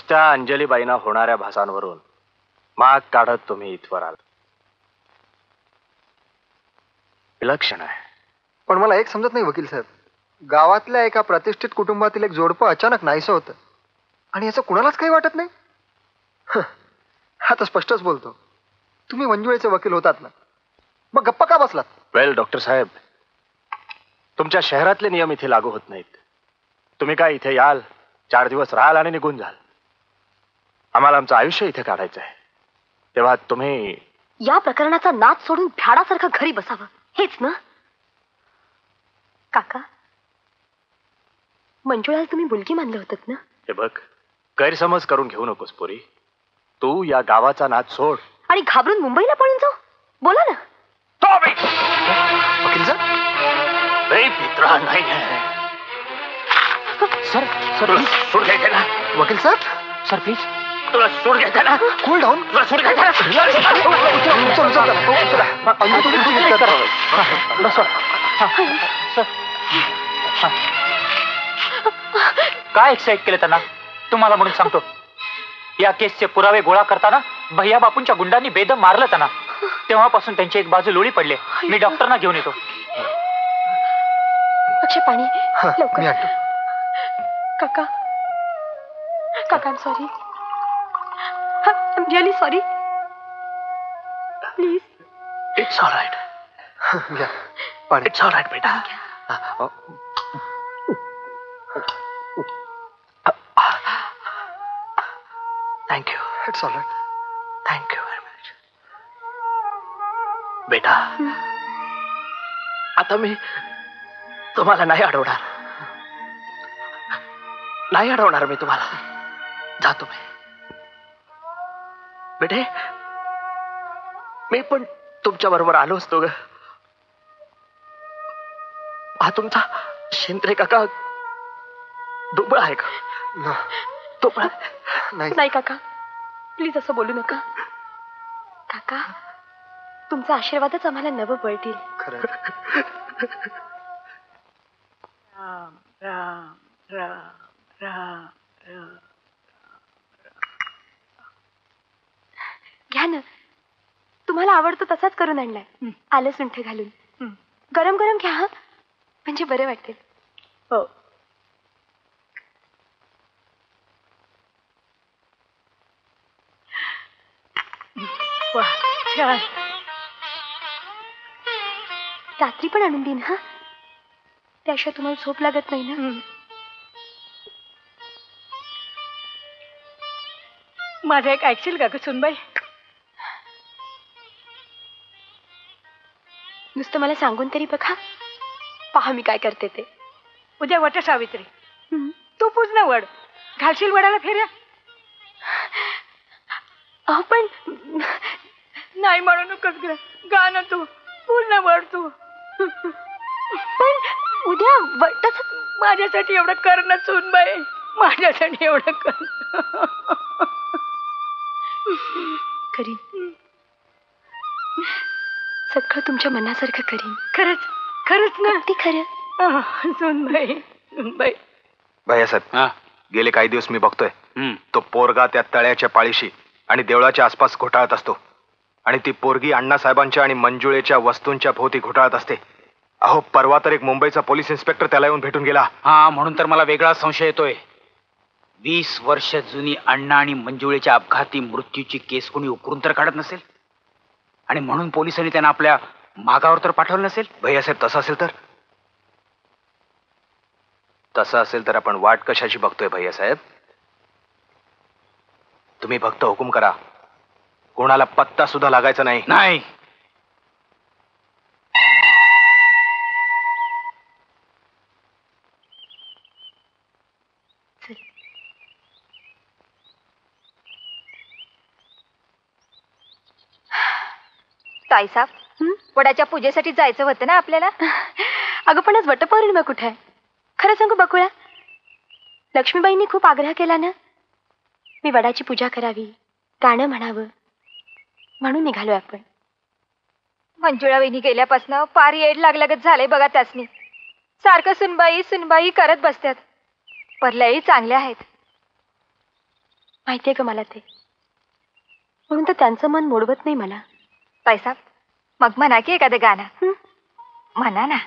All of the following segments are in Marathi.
नुसत्या अंजलीबाईंना होणाऱ्या भासांवरून माग काढत तुम्ही इथवर आल. विलक्षण आहे. पण मला एक समजत नाही वकील साहेब, गावातल्या एका प्रतिष्ठित कुटुंबातील एक जोडपं अचानक नाहीसं होतं आणि याचं कुणालाच काही वाटत नाही. आता स्पष्टच बोलतो, तुम्ही मंजुळेचे वकील होतात ना, मग गप्पा का बसलात? वेल डॉक्टर साहेब, तुमच्या शहरातले नियम इथे लागू होत नाहीत. तुम्ही काय इथे याल, 4 दिवस राहाल आणि निघून जाल. आम्हाला आमचं आयुष्य इथे काढायचं आहे. तेव्हा तुम्ही या प्रकरणाचा नाच सोडून भ्याडासारखं घरी बसावं, हेच ना? काका, मंजुळाला तुम्ही मुलगी मानलं होतं ना? हे बघ, गैरसमज करून घेऊ नकोस पोरी. तू या गावाचा नाच सोड आणि घाबरून मुंबईला पळून जाऊ. बोला ना. वकील साहेब, मित्र नाही आहे. सर तुला सूट घ्यायचे ना? वकील साहेब, सर प्लीज, तुला सूट घ्यायचा ना? Cool down. तुला सूट घ्यायचा ना? काय एक्साइट केलं त्यांना तुम्हाला म्हणून सांगतो. या केसचे पुरावे गोळा करताना भैया बापूंच्या गुंडांनी बेदम मारलं त्यांना. तेव्हापासून त्यांची एक बाजू लोळी पडली. मी डॉक्टरना घेऊन येतो. अक्षय, पाणी लवकर. मी आणतो. काका, काका, I am sorry. I am really sorry. Please. It's all right. घ्या पाणी. इट्स ऑल राईट बेटा. Thank you. It's all right. Thank you very much बेटा. आता मी तुम्हाला नाही अडवणार. नाही अडवणार मी तुम्हाला. जा तुम्ही. बेटे, मी पण तुमच्या बरोबर आलो असतो ग. हा तुमचा शिंत्रे काका दुबळा आहे का? दुबळा नाही. नाही काका, प्लीज असं बोलू नका. काका, तुमचा आशीर्वादच आम्हाला नवं बळ देईल. खरं. राम राम राम राम राम. घ्या ना, तुम्हाला आवडतो तसाच करून आणलाय. आलं सुंठ घालून. गरम गरम घ्या हा, म्हणजे बरं वाटेल. हो. वा, छान. रात्री पण आणून देईन हा, त्याशिवाय तुम्हाला झोप लागत नाही ना. माझं एक ऐकशील का ग सुनबाई? नुसतं मला सांगून तरी बघा, पहा मी काय करते ते. उद्या वटसावित्री. तू पूज ना वड. घालशील वडाला फेऱ्या? अहो पण नाही म्हणू नकोस ग. गा ना तू. पूर्ण वड तू. पण उद्या वटच. माझ्यासाठी एवढं कर ना सुनबाई. माझ्यासाठी एवढं कर. करीन, सगळं तुमच्या मनासारखं करीन. खरंच खरंच ना? ते खरं. सुनबाई, सुनबाई. भैयासाहेब, गेले काही दिवस मी बघतोय तो पोरगा त्या तळ्याच्या पाळीशी आणि देवळाच्या आसपास घोटाळत असतो आणि ती पोरगी अण्णासाहेबांच्या आणि मंजुळेच्या वस्तूंच्या भोवती घोटाळत असते. अहो, परवा तर एक मुंबईचा पोलीस इन्स्पेक्टर त्याला येऊन भेटून गेला. हा, म्हणून तर मला वेगळा संशय येतोय. 20 वर्ष जुनी अण्णा आणि मंजुळेच्या अपघाती मृत्यूची केस कोणी उकरून तर काढत नसेल आणि म्हणून पोलिसांनी त्यांना आपल्या मागावर तर पाठवलं नसेल. भैयासाहेब, तसं असेल तर आपण वाट कशाची बघतोय भैयासाहेब? तुम्ही फक्त हुकूम करा, कोणाला पत्ता सुद्धा लागायचा नाही. नाही. ताईसाहेब, वडाच्या पूजेसाठी जायचं होतं ना आपल्याला? अगं पण आज वटपौर्णिमा कुठे आहे? खरं सांगू बकुळा, लक्ष्मीबाईंनी खूप आग्रह केला ना, मी वडाची पूजा करावी, गाणं म्हणावं, म्हणून निघालोय आपण. मंजुळा वहिनी गेल्यापासनं फार येड लागल्यागत झालंय बघा त्यासनी. सारखं सुनबाई सुनबाई करत बसतात. परल्याही चांगल्या आहेत. माहितीये का मला ते, म्हणून तर त्यांचं मन मोडवत नाही मला. ताईसाहेब, मग म्हणा की एखादं गाणं. म्हणा ना.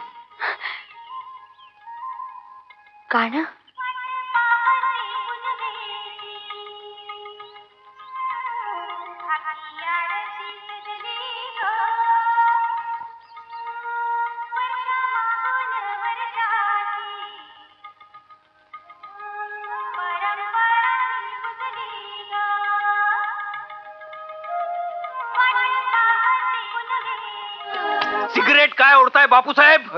गाणं? सिगरेट काय ओढताय बापूसाहेब?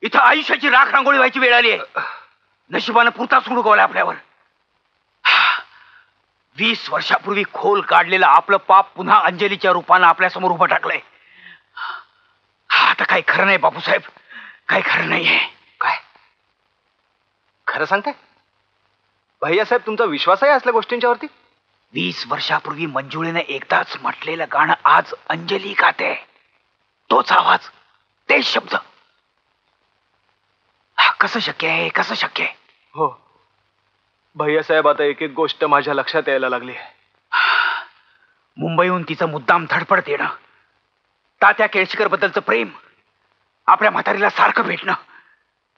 इथं आयुष्याची राख रांगोळी व्हायची वेळ आली आहे. नशिबानं पुरताच उडकवला आपल्यावर. 20 वर्षापूर्वी खोल काढलेलं आपलं पाप पुन्हा अंजलीच्या रूपानं आपल्यासमोर उभं टाकलंय. आता काही खरं नाही बापूसाहेब, काही खरं नाहीये. काय खरं सांगताय भैयासाहेब? तुमचा विश्वास आहे असल्या गोष्टींच्यावरती? 20 वर्षापूर्वी मंजुळेनं एकदाच म्हटलेलं गाणं आज अंजली गाते. तोच आवाज, तेच शब्द. कसं शक्य आहे, कसं शक्य आहे? हो भैयासाहेब, आता एक एक गोष्ट माझ्या लक्षात यायला लागली. मुंबईहून तिचं मुद्दाम धडपडत येणं, तात्या केळशीकर बद्दलचं प्रेम, आपल्या म्हातारीला सारखं भेटणं,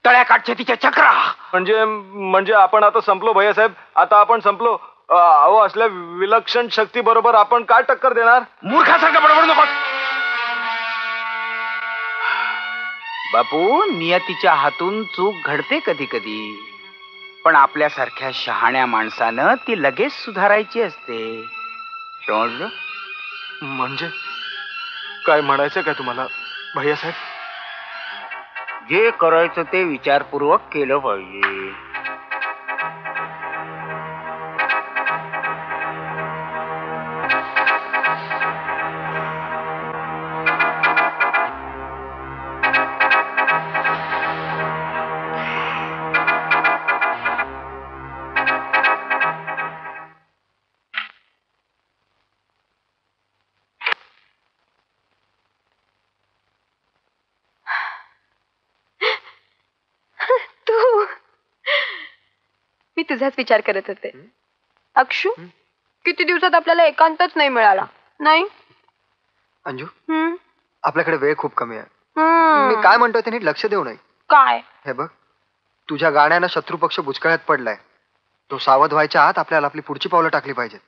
तळ्याकाठच्या तिच्या चक्रा. म्हणजे आपण आता संपलो भैयासाहेब, आता आपण संपलो. अहो, असल्या विलक्षण शक्ती बरोबर आपण काय टक्कर देणार? मूर्खासारखं बरोबर नको बापू. नियतीच्या हातून चूक घडते कधी कधी, पण आपल्यासारख्या शहाण्या माणसानं ती लगेच सुधारायची असते. समजलं? म्हणजे काय म्हणायचं काय तुम्हाला भैयासाहेब? जे करायचं ते विचारपूर्वक केलं पाहिजे. मी तुझाच विचार करत होते. अक्षू, किती दिवसात आपल्याला एकांतच नाही मिळाला, नाही? अंजू, आपल्याकडे वेळ खूप कमी आहे. मी काय म्हणतोय ते नीट लक्ष देऊ नये. काय? हे बघ, तुझ्या गाण्यानं शत्रुपक्ष बुचकळ्यात पडलाय. तो सावध व्हायच्या आत आपल्याला आपली पुढची पावलं टाकली पाहिजेत.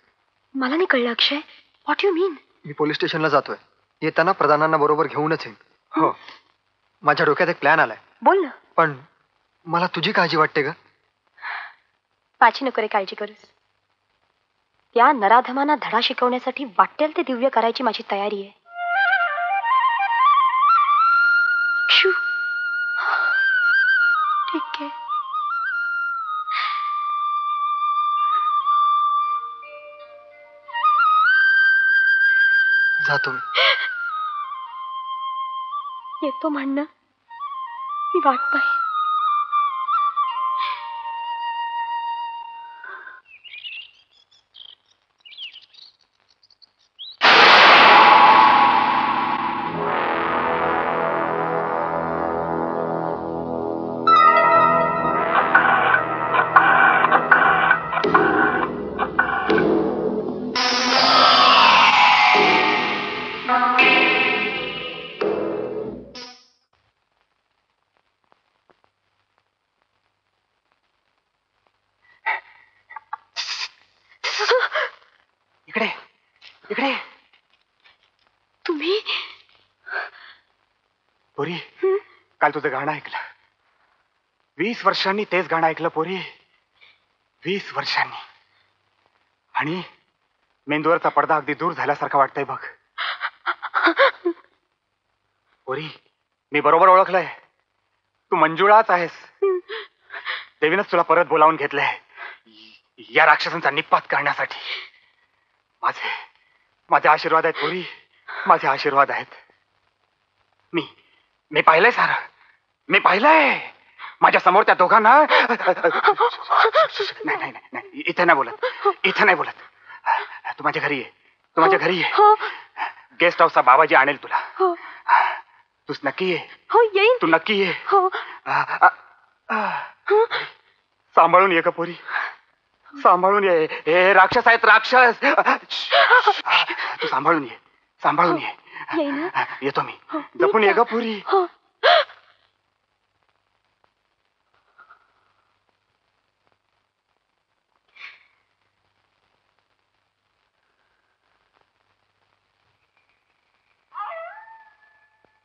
मला नाही कळलं अक्षय, व्हॉट यू मीन? मी पोलीस स्टेशनला जातोय. येताना प्रधानांना बरोबर घेऊनच येईन. हो, माझ्या डोक्यात एक प्लॅन आलाय. बोल ना. पण मला तुझी काळजी वाटते ग. माझी नको रे काळजी करूस. त्या नराधमांना धडा शिकवण्यासाठी वाटेल ते दिव्य करायची माझी तयारी आहे. अक्षू, ठीक आहे. जातो मी. येतो म्हणणं, मी वाट पाहिजे. इकडे इकडे. तुम्ही? पोरी, काल तुझं गाणं ऐकलं. 20 वर्षांनी तेच गाणं ऐकलं पोरी. 20 वर्षांनी. आणि मेंदूवरचा पडदा अगदी दूर झाल्यासारखं वाटतंय बघ. पोरी, मी बरोबर ओळखलंय. तू मंजुळाच आहेस. देवीनच तुला परत बोलावून घेतलंय या राक्षसांचा निपात करण्यासाठी. माझे आशीर्वाद आहेत पोरी, माझे आशीर्वाद आहेत. मी पाहिलंय सारं. मी पाहिलंय माझ्या समोर त्या दोघांना. नाही नाही नाही, इथे नाही बोलत, इथे नाही बोलत. तू माझ्या घरी ये, तू माझ्या घरी ये. गेस्ट हाऊसचा बाबाजी आणेल तुला. तूच नक्की ये. हो, येईन. तू नक्की ये. सांभाळून ये का पोरी. सांभाळून ये. हे राक्षस आहेत, राक्षस. तू सांभाळून ये, सांभाळून ये. येईन ना. येतो मी. जपून ये ग पुरी. हो.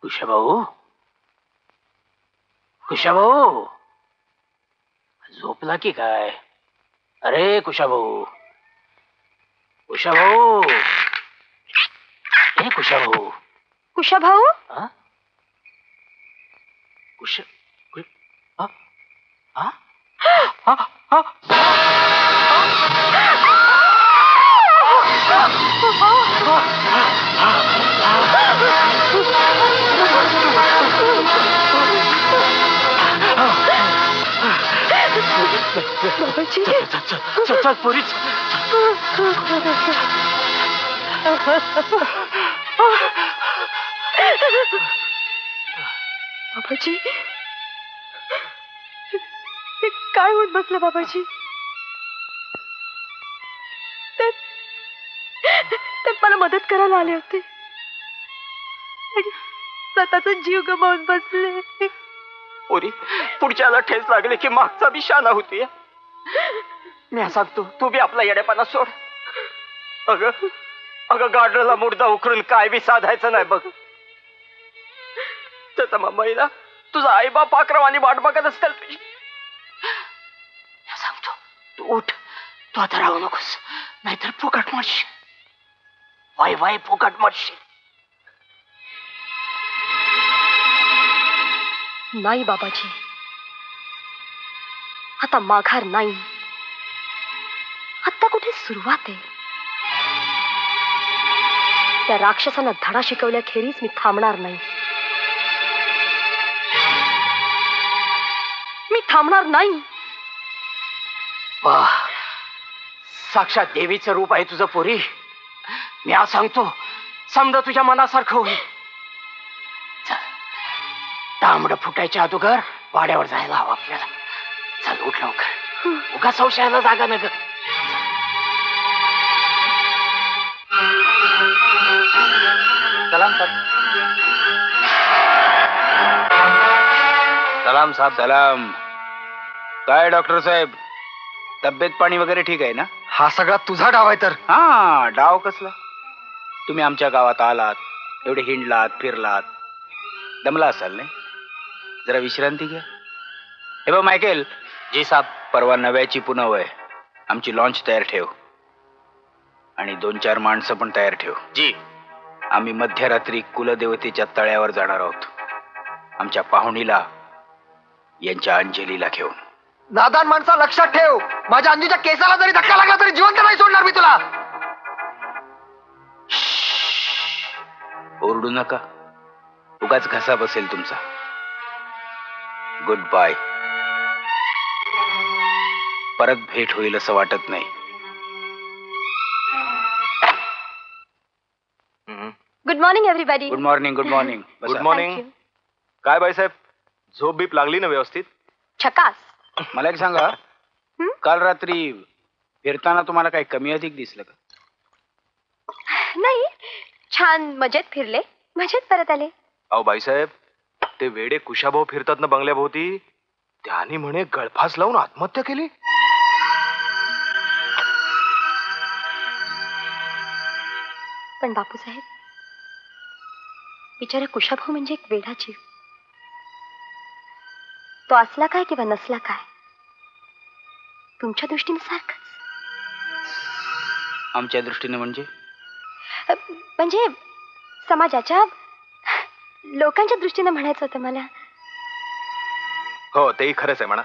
कुशाभाऊ, कुशाभाऊ, झोपला की काय? अरे कुशाभाऊ, कुशाभाऊ, हे कुशाभाऊ. कुशा भाऊ, हा? कुश कु- हा? हा? हा? हा? बाबाजी. चल पुरी. बाबाजी, हे काय होत बसलं बाबाजी? ते मला मदत करायला आले होते आणि स्वतःचा जीव गमावून बसले. पुरी, पुढच्याला ठेच लागले की मागचा बी शाना होती. मी सांगतो, तू बी आपला येडेपणा सोड. अगं अगं गाडरला मुर्दा उकरून काय बी साधायचं नाही बघ. तर महिला तुझा आई बाप अक्रमाने वाट बघत असतील तुझी. सांगतो, तू उठ. तू आता राहू नकोस, नाहीतर फुकट मरशील. वाय वाय फुकट मरशील. नाही बाबाजी, आता माघार नाही. आता कुठे सुरुवात आहे. त्या राक्षसांना धडा शिकवल्याखेरीज मी थांबणार नाही. मी थांबणार नाही. वाह, साक्षात देवीचं रूप आहे तुझं पोरी. मी आज सांगतो, समजा तुझ्या मनासारखं होईल. चल, तांबड फुटायच्या अगोदर वाड्यावर जायला हवं आपल्याला. चल उठ लवकर, उगा संशयाला जागा नग. सलाम साहेब. सलाम साहेब. सलाम. काय डॉक्टर साहेब, तब्येत पाणी वगैरे ठीक आहे ना? हा सगळा तुझा डाव आहे तर. हा, डाव कसला? तुम्ही आमच्या गावात आलात, एवढे हिंडलात फिरलात, दमला असाल नाही? जरा विश्रांती घ्या. हे बघ मायकेल. जी साहेब. परवा नव्याची पुनव आहे. आमची लॉन्च तयार ठेव आणि 2-4 माणसं पण तयार ठेव. जी. आम्ही मध्यरात्री कुलदेवतेच्या तळ्यावर जाणार आहोत, आमच्या पाहुणीला यांच्या अंजलीला घेऊन. नादान माणसा, लक्षात ठेव, माझ्या अंजूच्या केसाला जरी धक्का लागला तरी जिवंत नाही सोडणार मी तुला. ओरडू नका, उगाच घसा बसेल तुमचा. Good bye. परत भेट होईल असं वाटत नाही. Good morning everybody. Good morning. Good morning. Good morning. काय बाईसाहेब, झोप बीप लागली ना व्यवस्थित? छकास. मला एक सांगा, काल रात्री फिरताना तुम्हाला काही कमी अधिक दिसलं का? नाही, छान मजेत फिरले, मजेत परत आले. अहो बाईसाहेब, ते वेडे कुशाभाऊ फिरतात ना बंगल्याभोवती, त्यांनी म्हणे गळफास लावून आत्महत्या केली. पण बापूसाहेब, बिचारा कुशाभाऊ म्हणजे एक वेडा जीव. तो असला काय किंवा नसला काय, तुमच्या दृष्टीने सारखंच. आमच्या दृष्टीने म्हणजे? म्हणजे समाजाच्या, लोकांच्या दृष्टीने म्हणायचं होतं मला. हो, तेही खरंच आहे म्हणा.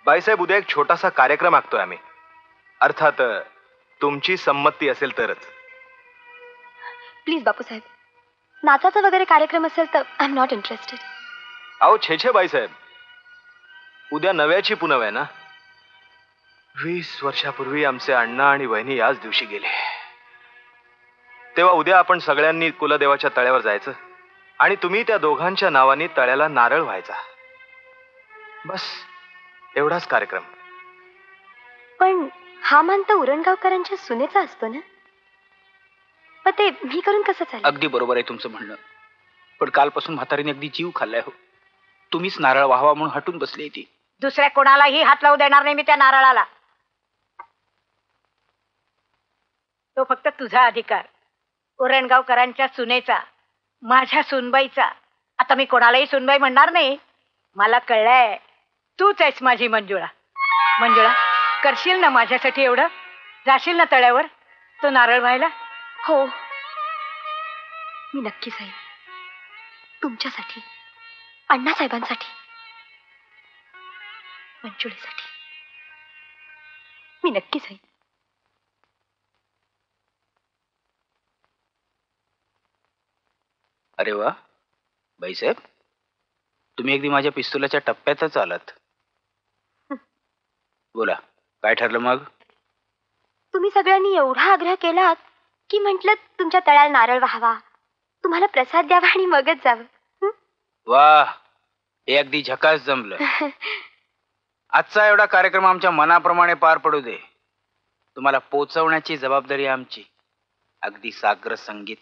बाईसाहेब, उद्या एक छोटासा कार्यक्रम आखतोय आम्ही. अर्थात तुमची संमती असेल तरच. प्लीज बापूसाहेब, नाचाचा वगैरे कार्यक्रम असेल तर आय एम नॉट इंटरेस्टेड. अहो छे बाईसाहेब, उद्या नव्याची पुनव आहे ना. 20 वर्षापूर्वी आमचे अण्णा आणि वहिनी याच दिवशी गेले. तेव्हा उद्या आपण सगळ्यांनी कुलदेवाच्या तळ्यावर जायचं आणि तुम्ही त्या दोघांच्या नावाने तळ्याला नारळ व्हायचा. बस एवढाच कार्यक्रम. पण हा मान तर उरणगावकरांच्या सुनेचा असतो ना, मग ते मी करून कसं चालेल? अगदी बरोबर आहे तुमचं म्हणणं, पण कालपासून म्हातारीने अगदी जीव खाल्लाय हो. तुम्हीच नारळ वाहवा म्हणून हटून बसली ती. दुसऱ्या कोणालाही हात लावू देणार नाही मी त्या नारळाला. तो फक्त तुझा अधिकार, उरणगावकरांच्या सुनेचा, माझ्या सुनबाईचा. आता मी कोणालाही सुनबाई म्हणणार नाही. मला कळलंय, तूच आहेस माझी मंजुळा. मंजुळा, करशील ना माझ्यासाठी एवढं? जाशील ना तळ्यावर तो नारळ व्हायला? हो, मी नक्की जाईन. तुमच्यासाठी, अण्णासाहेबांसाठी, मंजुळेसाठी मी नक्की जाईन. अरे वा बाईसाहेब, तुम्ही अगदी माझ्या पिस्तुलाच्या टप्प्यातच आलात. बोला, काय ठरलं मग? तुम्ही सगळ्यांनी एवढा आग्रह केलात की म्हटलं तुमच्या तळ्याला नारळ वाहावा, तुम्हाला प्रसाद द्यावा आणि मगच जावं. वा, हे अगदी झकास जमलं. आजचा एवढा कार्यक्रम आमच्या मनाप्रमाणे पार पडू दे. तुम्हाला पोचवण्याची जबाबदारी आमची. अगदी साग्र संगीत.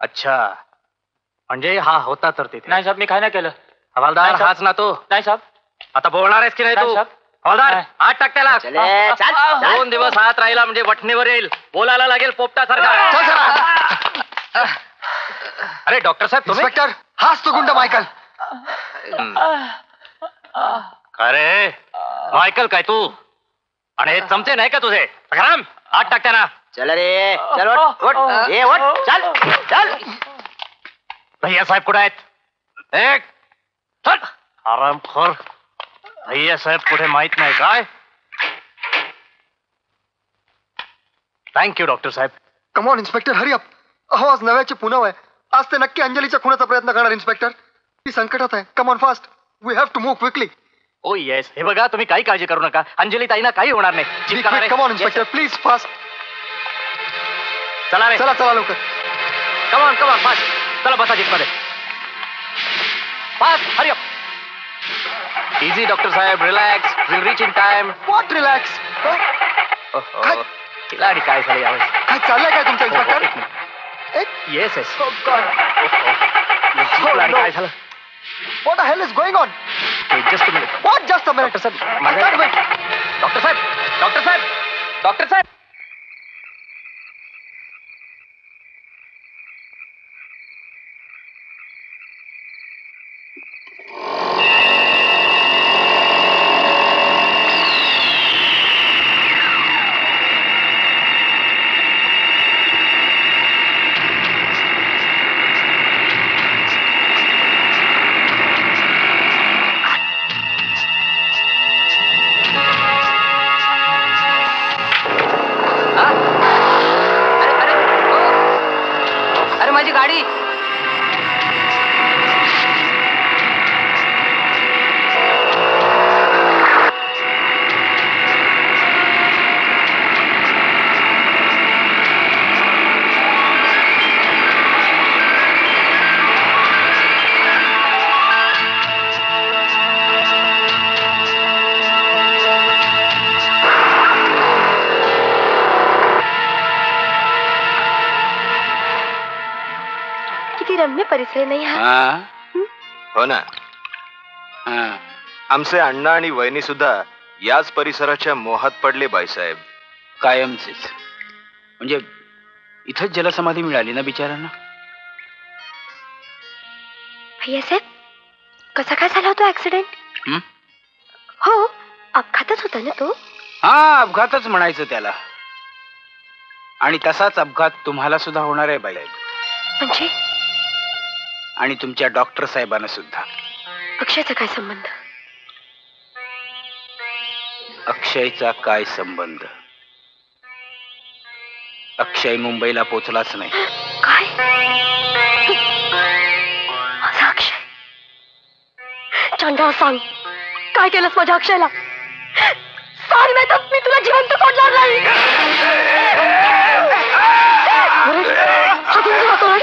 अच्छा, म्हणजे हा होता तर तिथे. नाही साहेब, मी काय नाही केलं. हवालदार, नाही, साहेब. हाच ना तो? नाही साहेब. आता बोलणार आहेस की नाही नाही, तू? साहेब. हवालदार, नाही. हात टाक त्याला. चले, चल, चल. 2 दिवस हात राहिला म्हणजे वठणीवर येईल. बोलायला लागेल पोपटासारखा. अरे डॉक्टर साहेब, तुम्ही? इन्स्पेक्टर, हाच तो गुंड मायकल. अरे मायकल काय तू? आणि हे चमचे नाही का तुझे? सखाराम, हात टाक त्यांना. चल रे, चल उठ, उठ. ये उठ, चल, चल. भैया साहेब कुठे आहेत? एक चल. आरामखोर. भैया साहेब कुठे माहित नाही काय? थँक्यू डॉक्टर साहेब. Come on inspector, hurry up. अहो, आज नव्याची पुनव आहे. आज ते नक्की अंजलीच्या खुनाचा प्रयत्न करणार इन्स्पेक्टर. ती संकटात आहे. Come on fast, we have to move quickly. Oh yes, हे बघा, तुम्ही काही काळजी करू नका. अंजली ताईना काही होणार नाही. चिंता करणार कम ऑन नाही. Inspector, please fast. चला रे, चला चला लवकर. Come on fast. चला बसा जीपमध्ये. Fast, hurry up. Easy doctor साहेब, relax. Will reach in time. What relax? काय? खिलाडी काय झाले यावेळेस? काय चाललंय काय तुमचं इन्स्पेक्टर? Yes yes. no. काय झालं? What the hell is going on? Just minute. What? Just a minute. Doctor साहेब, I can't wait. डॉक्टर साहेब, डॉक्टर साहेब, डॉक्टर साहेब. अरे माझी गाडी. किती रम्य परिसर नाही हा? हा? हो ना. हा. आमचे अण्णा आणि वहिनी सुद्धा याच परिसराच्या मोहात पडले बाईसाहेब. कायमचेच. म्हणजे इथंच जलसमाधी मिळाली ना बिचाऱ्यांना. भैयासाहेब, कसा काय झाला होता ऍक्सिडेंट? हं? हो, अपघातच होता ना तो. हा, अपघातच म्हणायचं त्याला. आणि तसाच अपघात तुम्हाला सुद्धा होणार आहे बाई. म्हणजे आणि तुमच्या डॉक्टर साहेबांना सुद्धा. अक्षयचा काय संबंध? अक्षयचा काय संबंध? अक्षय मुंबईला पोचलाच नाही. काय? माझा अक्षय? चंद्रा, सांग, काय केलंस माझ्या अक्षयला? सांग, नाही तर मी तुला जिवंत सोडणार नाही. हातून तुला सोड.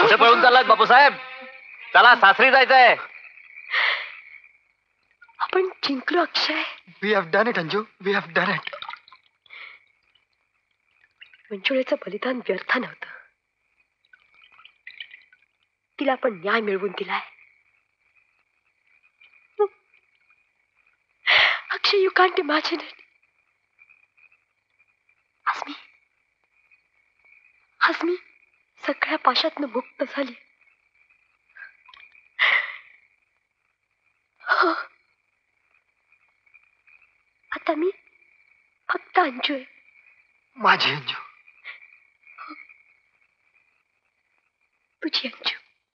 कुठे पळून चाललात बापूसाहेब? चला, सासरी जायचंय. आपण जिंकलो Akshay. We have done it Anju, we have done it. मंजुळेचं बलिदान व्यर्थ नव्हतं. तिला आपण न्याय मिळवून दिलाय. Akshay, you can't imagine it. आज मी सगळ्या पाशातनं मुक्त झाली. हो. आता मी फक्त अंजू आहे. माझी अंजू. तुझी अंजू.